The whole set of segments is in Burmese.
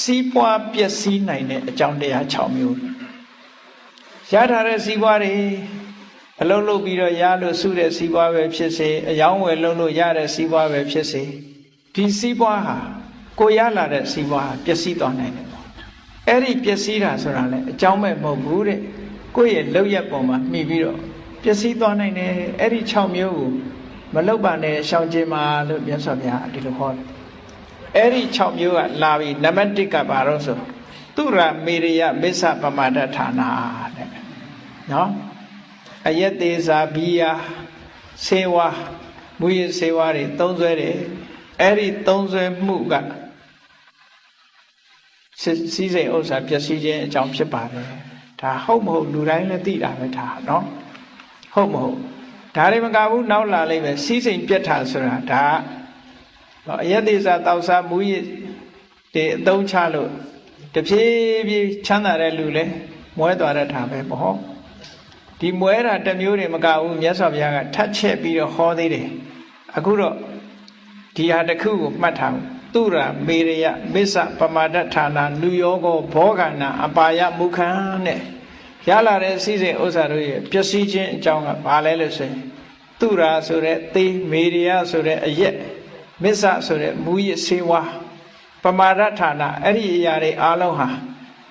စီးပွားပျက်စီးနိုင်တဲ့အကြောင်းတရား6မျိုးရထားတဲ့စီးပွားတွေအလုပ်လုပ်ပြီးတော့ရလို့စုတဲ့စီးပွားပဲဖြစ်စေအယောင်းဝယ်လုပ်လို့ရတဲ့စီးပွားပဲဖြစ်စေဒီစီးပွားဟာကိုရလာတဲ့စီးပွားဟာပျက်စီးသွားနိုင်တယ်အဲ့ဒီပျက်စီးတာဆိုတာလေအကြောင်းမဲ့မဟုတ်ဘူးတဲ့ကိုယ့်ရဲ့လုပ်ရက်ပေါ်မှာမှီပြီးတော့ပျက်စီးသွားနိုင်တယ်အဲ့ဒီ6မျိုးကိုမလုပ်ပါနဲ့ရှောင်ကျဉ်ပါလို့မြတ်စွာဘုရားဒီလိုဟောတယ်အဲ့ဒီ6မျိုးကလာပြီးနံပါတ်1ကဘာလို့ဆိုသူရမေရယမစ္ဆပမာဒဌာနာတဲ့နော်အယက်သေးစာဘီယာဆေဝါမူရဆေဝါတွေသုံးစွဲတယ်အဲ့ဒီသုံးစွဲမှုကစီးစိမ်ဥစ္စာပျက်စီးခြင်းအကြောင်းဖြစ်ပါတယ်ဒါဟုတ်မဟုတ်လူတိုင်းလည်းသိတာပဲဒါနော်ဟုတ်မဟုတ်ဒါတွေမကဘူးနောက်လာလိမ့်မယ်စီးစိမ်ပြတ်တာဆိုတာဒါအယက်သေးစာတောက်စားမူရတွေအသုံးချလို့တဖြည်းဖြည်းချမ်းသာတဲ့လူလည်းမွဲသွားတတ်တာပဲမဟုတ်ဒီမွဲတာတစ်မျိုးတွေမကဘူးမြတ်စွာဘုရားကထပ်ချက်ပြီးတော့ဟောသေးတယ်အခုတော့ဒီဟာတစ်ခုကိုမှတ်ထားသူရမေရယမစ္ဆပမာဒဌာနာလူယောဂောဘောဂနာအပါယမုခံတဲ့ရလာတဲ့စီစဉ်ဥစ္စာတို့ရဲ့ပျက်စီးခြင်းအကြောင်းကဘာလဲလို့ဆိုရင်သူရဆိုတဲ့သေမေရယဆိုတဲ့အရက်မစ္ဆဆိုတဲ့မူရစေဝါပမာဒဌာနာအဲ့ဒီအရာတွေအားလုံးဟာ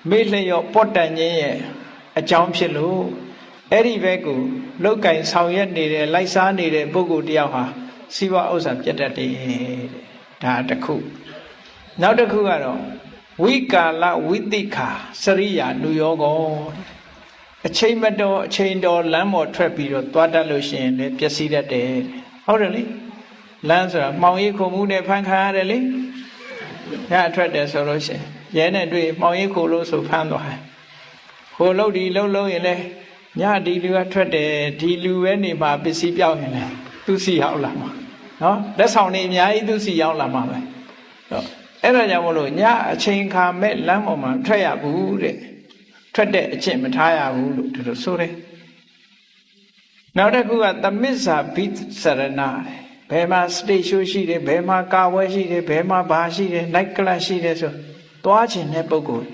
မေ့လျော့ပော့တန်ခြင်းရဲ့အကြောင်းဖြစ်လို့အဲ့ဒီဘက်ကိုလောက်ကင်ဆောင်ရွက်နေတဲ့လိုက်စားနေတဲ့ပုဂ္ဂိုလ်တယောက်ဟာစီးပွားဥစ္စာပြတ်တတ်တယ်ဒါတစ်ခုနောက်တစ်ခုကတော့ဝိကာလဝိတိခာစရိယာနုယောကောအချိန်မတော်အချိန်တော်လမ်းပေါ်ထွက်ပြီးတော့သွားတတ်လို့ရှိရင်လည်းပျက်စီးတတ်တယ်ဟုတ်တယ်လေလမ်းဆိုတာမှောင်ရိပ်ခုံမှုနဲ့ဖန်ခါရတယ်လေညထွက်တယ်ဆိုလို့ရှိရင်ရဲနဲ့တွေ့မှောင်ရိပ်ခုံလို့ဆိုဖမ်းသွားတယ်ဟိုလှုပ်ဒီလှုပ်လို့ရင်လည်းညဒီလူကထွက်တယ်ဒီလူပဲနေမှာပစ္စည်းပြောင်းရင်လည်းသူစီရောက်လာမှာနော်လက်ဆောင်တွေအများကြီးသူစီရောက်လာမှာပဲအဲ့ဒါကြောင့်မလို့ညအချိန်ခါမဲ့လမ်းပေါ်မှာထွက်ရဘူးတဲ့ထွက်တဲ့အချက်မထားရဘူးလို့ဒီလိုဆိုတယ်နောက်တစ်ခုကသမစ္ဆာဘိစရဏဘယ်မှာစတေရှိုးရှိတယ်ဘယ်မှာကာဝဲရှိတယ်ဘယ်မှာဘာရှိတယ်နိုက်ကလပ်ရှိတယ်ဆိုသွားခြင်းတဲ့ပုဂ္ဂိုလ်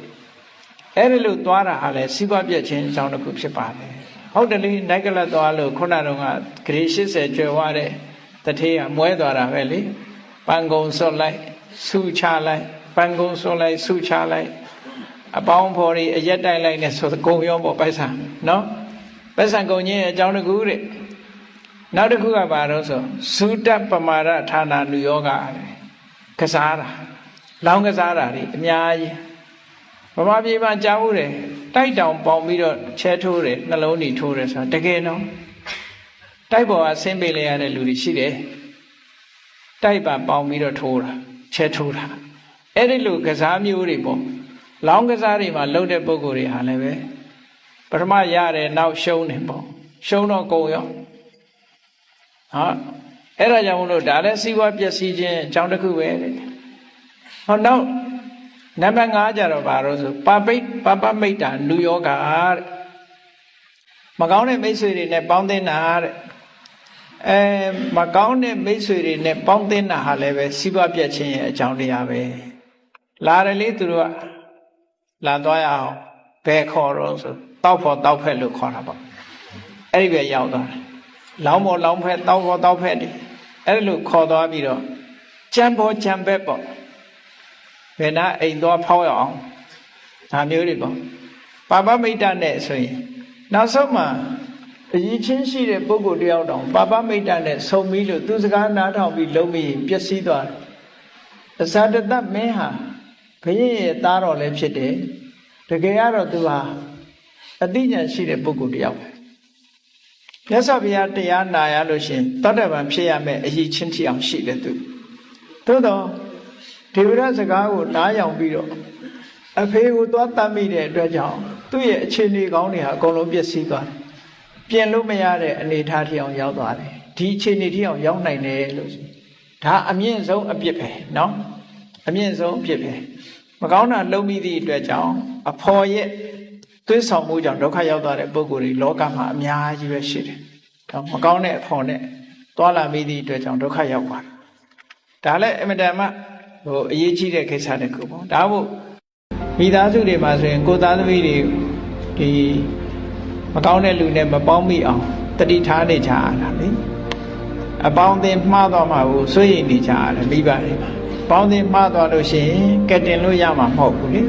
အဲ့ဒီလိုသွားတာဟာလေစီးပွားပြည့်ခြင်းအကြောင်းတစ်ခုဖြစ်ပါတယ်ဟုတ်တယ်လေနိုက်ကလပ်သွားလို့ခုနတုန်းကဂရေ80ကျွယ်ဝတဲ့တထေးကမွဲသွားတာပဲလေပန်းကုံစွတ်လိုက်ဆူချလိုက်ပန်းကုံစွတ်လိုက်ဆူချလိုက်အပေါင်းဖော်တွေအရက်တိုက်လိုက်နဲ့ဆိုကုံရောပေါ့ပိုက်ဆံနော်ပိုက်ဆံကုံချင်းအကြောင်းတစ်ခုတဲ့နောက်တစ်ခုကဘာလို့ဆိုသုတ္တပမာဒဌာနာနုယောဂကစားတာလောင်းကစားတာတွေအများကြီးဗမာပြည်မှာကြားဘူးတယ်တိုက်တောင်ပေါင်ပြီးတော့ချဲထိုးတယ်နှလုံးကြီးထိုးတယ်ဆိုတာတကယ်နော်တိုက်ပေါ်ကဆင်းပေးလိုက်ရတဲ့လူတွေရှိတယ်တိုက်ပါပေါင်ပြီးတော့ထိုးတာချဲထိုးတာအဲ့ဒီလိုကစားမျိုးတွေပေါ့လောင်းကစားတွေမှာလှုပ်တဲ့ပုံကိုယ်တွေဟာလည်းပဲပထမရတယ်နောက်ရှုံးတယ်ပေါ့ရှုံးတော့ကုန်ရောဟာအဲ့ဒါကြောင့်မလို့ဒါလည်းစီးပွားပျက်စီးခြင်းအကြောင်းတစ်ခုပဲတဲ့ဟောနောက်နံပါတ်5ကျတော့ဘာလို့ဆိုပပမိတ်တာနုယောဂတဲ့မကောင်းတဲ့မိတ်ဆွေတွေနဲ့ပေါင်းသင်းတာတဲ့မကောင်းတဲ့မိတ်ဆွေတွေနဲ့ပေါင်းသင်းတာဟာလည်းပဲစီးပွားပျက်ခြင်းရဲ့အကြောင်းတရားပဲလာတယ်လေသူတို့ကလာသွားရအောင်ဘယ်ခေါ်တော့ဆိုတောက်ဖို့တောက်ဖက်လို့ခေါ်တာပေါ့အဲ့ဒီပဲရောက်သွားတယ်လောင်းဖို့လောင်းဖက်တောက်ဖို့တောက်ဖက်တယ်အဲ့လိုခေါ်သွားပြီးတော့ကြံဖို့ကြံဘက်ပေါ့ဘယ်နာအိမ်သွားဖောက်ရအောင်ဒါမျိုးတွေပေါ့ပပမိတ်တနဲ့ဆိုရင်နောက်ဆုံးမှာအရေးချင်းရှိတဲ့ပုဂ္ဂိုလ်တယောက်တောင်ပပမိတ်တနဲ့ဆုံပြီးလို့သူစကားနားထောင်ပြီးလုံးပြီးပျက်စီးသွားတယ်အဇာတတမင်းဟာဘုရင်ရဲ့သားတော်လည်းဖြစ်တယ်တကယ်ကတော့သူဟာအသိဉာဏ်ရှိတဲ့ပုဂ္ဂိုလ်တယောက်ပဲမြတ်စွာဘုရားတရားနာရလို့ရှင်သောတာပန်ဖြစ်ရမယ်အရေးချင်းထိအောင်ရှိတယ်သူသို့တော့ဒေဝရစကားကိုနားယောင်ပြီးတော့အဖေကိုသွားတတ်မိတဲ့အတွက်ကြောင့်သူ့ရဲ့အခြေအနေကောင်းတွေဟာအကုန်လုံးပျက်စီးသွားတယ်ပြင်လို့မရတဲ့အနေအထားထိအောင်ရောက်သွားတယ်ဒီအခြေအနေထိအောင်ရောက်နိုင်တယ်လို့ဒါအမြင့်ဆုံးအပြစ်ပဲနော်အမြင့်ဆုံးအပြစ်ပဲမကောင်းတာလုံးမိသည့်အတွက်ကြောင့်အဖော်ရဲ့သွေးဆောင်မှုကြောင့်ဒုက္ခရောက်သွားတဲ့ပုဂ္ဂိုလ်တွေလောကမှာအများကြီးပဲရှိတယ်မကောင်းတဲ့အဖော်နဲ့သွားလာမိသည့်အတွက်ကြောင့်ဒုက္ခရောက်သွားတာဒါလည်းအမြဲတမ်းအရေးကြီးတဲ့ကိစ္စတစ်ခုပေါ့ဒါမို့ မိသားစုတွေမှာဆိုရင်ကိုသားသမီးတွေဒီမကောင်းတဲ့လူနဲ့မပေါင်းမိအောင်တတိထားနေကြရတာလေအပေါင်းအသင်းမှားသွားမှာကိုစိုးရိမ်နေကြရတယ်မိဘတွေမှာပေါင်းအသင်းမှားသွားလို့ရှိရင်ကက်တင်လို့ရမှာမဟုတ်ဘူးလေ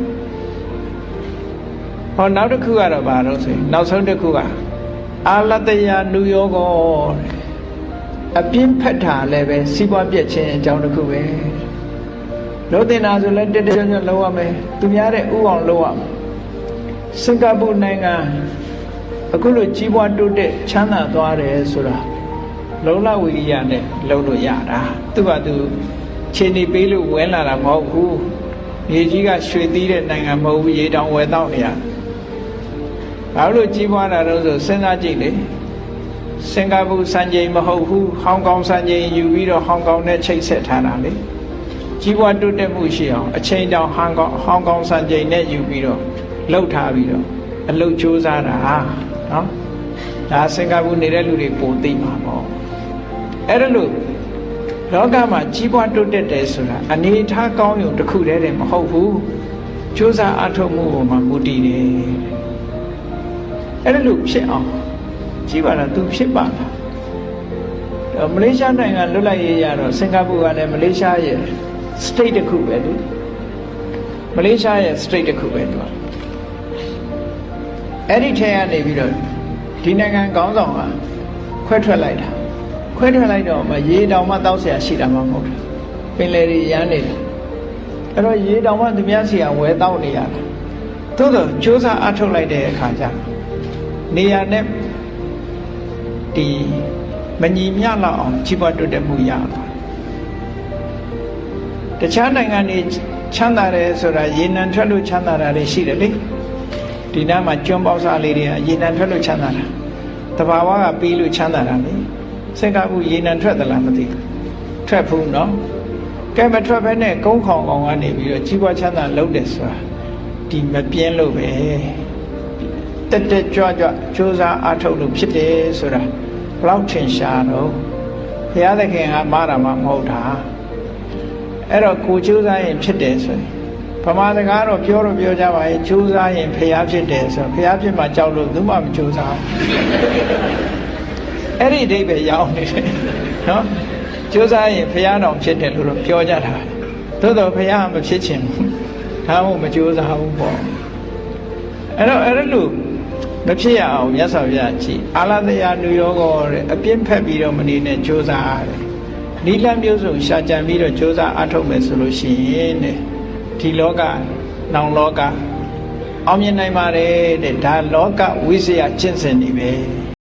ဟောနောက်တစ်ခုကတော့ဘာလို့ဆိုရင်နောက်ဆုံးတစ်ခုကအာလတယနုယောဂောအပြင်းဖက်တာလည်းပဲစီးပွားပြက်ခြင်းအကြောင်းတစ်ခုပဲလို့တင်တာဆိုလည်းတက်တက်ကြွကြွလုပ်ရမယ်သူများတဲ့ဥအောင်လုပ်ရမယ်စင်ကာပူနိုင်ငံအခုလိုကြီးပွားတိုးတက်ချမ်းသာသွားတယ်ဆိုတာလုံလဝိရိယနဲ့လုပ်လို့ရတာသူ့ဘာသူခြေနေပေးလို့ဝင်လာတာမဟုတ်ဘူးမြေကြီးကရွှေသီးတဲ့နိုင်ငံမဟုတ်ဘူးရေတောင်ဝယ်တော့နေရဘာလို့ကြီးပွားတာတော့ဆိုစဉ်းစားကြည့်လေစင်ကာပူစံချိန်မဟုတ်ဘူးဟောင်ကောင်စံချိန်ယူပြီးတော့ဟောင်ကောင်နဲ့ချိတ်ဆက်ထားတာလေကြီးပွားတိုးတက်မှုရှိအောင်အချိန်တောင်ဟောင်ကောင်စံချိန်နဲ့ယူပြီးတော့လှုပ်ထားပြီးတော့အလုပ်ကြိုးစားတာနော်ဒါစင်ကာပူနေတဲ့လူတွေပိုသိမှာပေါ့အဲ့ဒါလို့လောကမှာကြီးပွားတိုးတက်တယ်ဆိုတာအနေထားကောင်းရုံတစ်ခုတည်းတည်းမဟုတ်ဘူးကြိုးစားအထောက်မှုပေါ်မှာမူတည်တယ်အဲ့ဒါလို့ဖြစ်အောင်ကြည့်ပါလားသူဖြစ်ပါလားမလေးရှားနိုင်ငံလွတ်လပ်ရေးရတော့စင်ကာပူကလည်းမလေးရှားရဲ့ state တစ်ခုပဲလေမလေးရှားရဲ့ state တစ်ခုပဲသူအဲ့ဒီထဲကနေပြီးတော့ဒီနိုင်ငံခေါင်းဆောင်ကခွဲထွက်လိုက်တာခွဲထွက်လိုက်တော့မှရေတောင်မှတောက်เสียရှိတာမှမဟုတ်ဘူးပင်လယ်တွေရမ်းနေတာအဲ့တော့ရေတောင်မှသူများစီကဝဲတောက်နေရတာသို့တော့စူးစမ်းအထုတ်လိုက်တဲ့အခါကျနေရာနဲ့ဒီမညီမျှလောက်အောင်ကြီးပွားတိုးတက်မှုရသွားတခြားနိုင်ငံတွေချမ်းသာတယ်ဆိုတာရေနံထွက်လို့ချမ်းသာတာတွေရှိတယ်လေဒီနားမှာကျွန်းပေါက်စားလေးတွေကရေနံထွက်လို့ချမ်းသာတာတဘာဝကပြီးလို့ချမ်းသာတာလေစင်ကာပူရေနံထွက်သလားမသိဘူးထွက်ဘူးနော်ကဲမထွက်ဘဲနဲ့ကုန်းခေါင်ကောင်ကနေပြီးတော့ကြီးပွားချမ်းသာလုပ်တယ်ဆိုတာဒီမပြင်းလို့ပဲတက်တက်ကြွကြွစူးစမ်းအားထုတ်လို့ဖြစ်တယ်ဆိုတာဘလောက်ထင်ရှားတော့ဘုရားသခင်ကမှားတာမှမဟုတ်တာအဲ့တော့ကိုစူးစမ်းရင်ဖြစ်တယ်ဆိုရင်ဗမာစကားတော့ပြောကြပါရဲ့စူးစမ်းရင်ဘုရားဖြစ်တယ်ဆိုဘုရားဖြစ်မှကြောက်လို့သူမှမစူးစမ်းအဲ့ဒီအိဗယ်ရောက်နေတယ်နော်စူးစမ်းရင်ဘုရားတော်ဖြစ်တယ်လို့ပြောကြတာသို့တော့ဘုရားမဖြစ်ချင်ဘူးဒါမှမစူးစမ်းဘူးပေါ့အဲ့တော့လို့မဖြစ်ရအောင်မြတ်စွာဘုရားကြည်အာလတယနုယောဂောတဲ့အပြင်းဖက်ပြီးတော့မနေနဲ့ကြိုးစားရတယ်နိလမျိုးစုံရှာကြံပြီးတော့ကြိုးစားအထုတ်မယ်ဆိုလို့ရှိရင်တဲ့ဒီလောကနောင်လောကအောင်မြင်နိုင်ပါတယ်တဲ့ဒါလောကဝိဇ္ဇာကျင့်စဉ်တွေပဲ